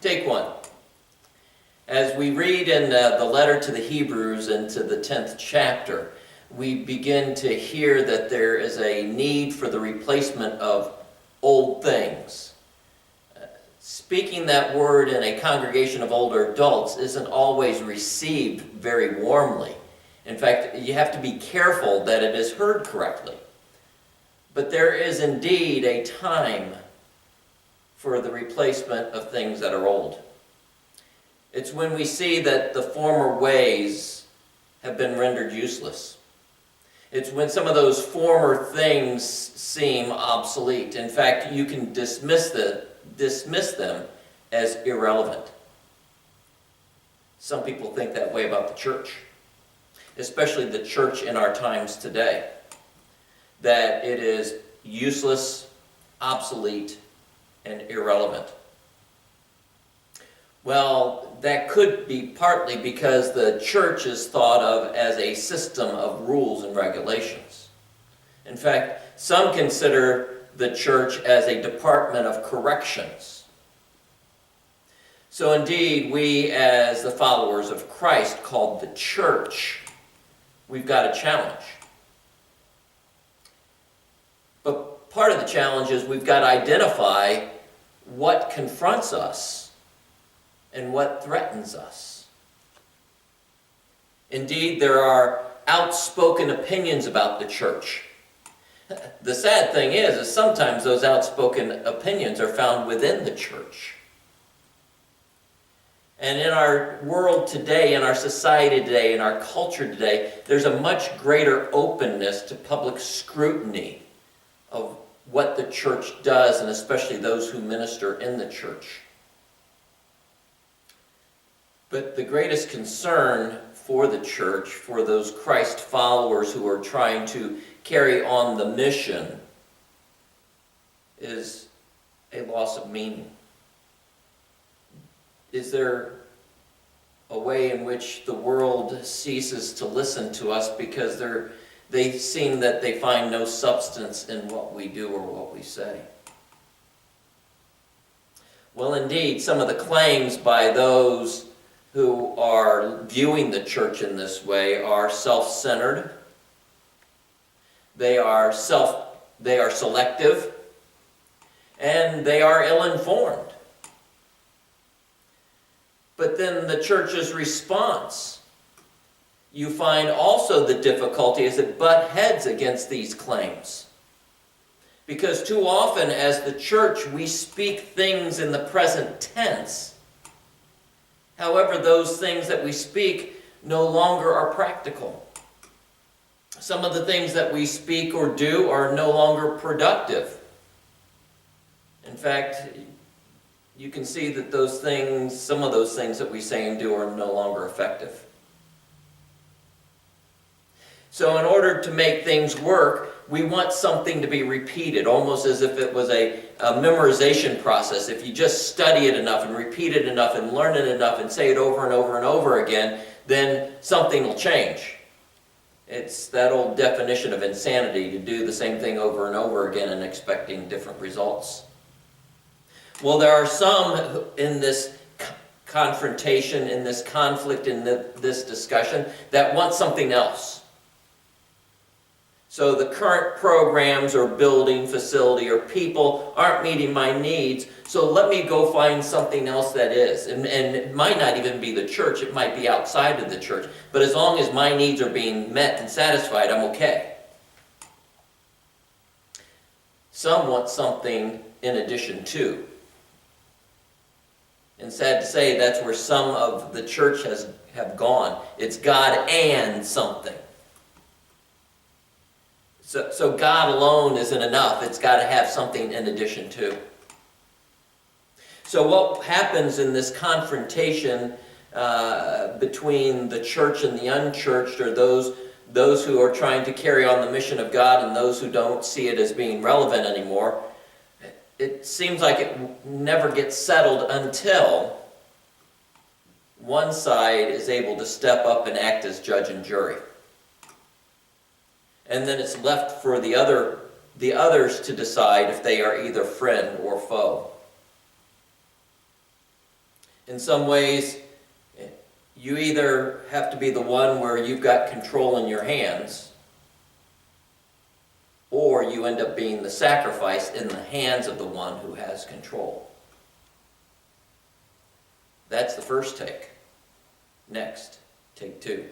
Take one. As we read in the letter to the Hebrews into the 10th chapter, we begin to hear that there is a need for the replacement of old things. Speaking that word in a congregation of older adults isn't always received very warmly. In fact, you have to be careful that it is heard correctly. But there is indeed a time for the replacement of things that are old. It's when we see that the former ways have been rendered useless. It's when some of those former things seem obsolete. In fact, you can dismiss them as irrelevant. Some people think that way about the church, especially the church in our times today, that it is useless, obsolete, and irrelevant. Well, that could be partly because the church is thought of as a system of rules and regulations. In fact, some consider the church as a department of corrections. So indeed, we as the followers of Christ, called the church, we've got a challenge. But part of the challenge is we've got to identify what confronts us and what threatens us. Indeed, there are outspoken opinions about the church. The sad thing is sometimes those outspoken opinions are found within the church. And in our world today, in our society today, in our culture today, there's a much greater openness to public scrutiny of what the church does, and especially those who minister in the church. But the greatest concern for the church, for those Christ followers who are trying to carry on the mission, is a loss of meaning. Is there a way in which the world ceases to listen to us because they seem that they find no substance in what we do or what we say? Well, indeed, some of the claims by those who are viewing the church in this way are self-centered. They are selective, and they are ill-informed. But then the church's response, you find also the difficulty is it butt heads against these claims. Because too often as the church we speak things in the present tense. However, those things that we speak no longer are practical. Some of the things that we speak or do are no longer productive. In fact, you can see that some of those things that we say and do are no longer effective. So in order to make things work, we want something to be repeated, almost as if it was a memorization process. If you just study it enough and repeat it enough and learn it enough and say it over and over and over again, then something will change. It's that old definition of insanity, to do the same thing over and over again and expecting different results. Well, there are some in this confrontation, in this conflict, in this discussion, that want something else. So the current programs or building, facility, or people aren't meeting my needs, so let me go find something else that is. And it might not even be the church, it might be outside of the church. But as long as my needs are being met and satisfied, I'm okay. Some want something in addition to. And sad to say, that's where some of the church have gone. It's God and something. So God alone isn't enough. It's got to have something in addition to. So what happens in this confrontation between the church and the unchurched, or those who are trying to carry on the mission of God and those who don't see it as being relevant anymore, it seems like it never gets settled until one side is able to step up and act as judge and jury. And then it's left for the others to decide if they are either friend or foe. In some ways, you either have to be the one where you've got control in your hands, or you end up being the sacrifice in the hands of the one who has control. That's the first take. Next, take two.